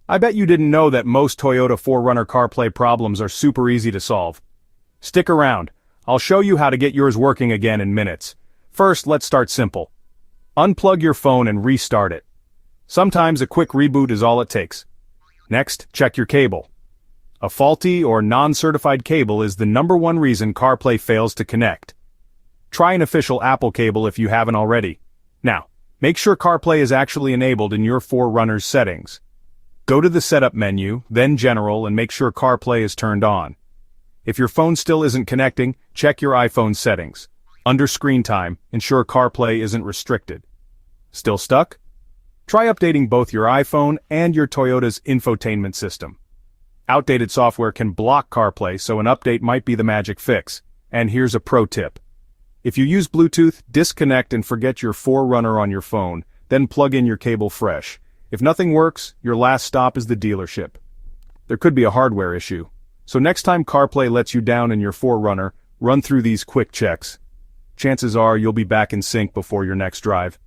I bet you didn't know that most Toyota 4Runner CarPlay problems are super easy to solve. Stick around, I'll show you how to get yours working again in minutes. First, let's start simple. Unplug your phone and restart it. Sometimes a quick reboot is all it takes. Next, check your cable. A faulty or non-certified cable is the #1 reason CarPlay fails to connect. Try an official Apple cable if you haven't already. Now, make sure CarPlay is actually enabled in your 4Runner's settings. Go to the Setup menu, then General, and make sure CarPlay is turned on. If your phone still isn't connecting, check your iPhone settings. Under Screen Time, ensure CarPlay isn't restricted. Still stuck? Try updating both your iPhone and your Toyota's infotainment system. Outdated software can block CarPlay, so an update might be the magic fix. And here's a pro tip. If you use Bluetooth, disconnect and forget your 4Runner on your phone, then plug in your cable fresh. If nothing works, your last stop is the dealership. There could be a hardware issue. So next time CarPlay lets you down in your 4Runner, run through these quick checks. Chances are you'll be back in sync before your next drive.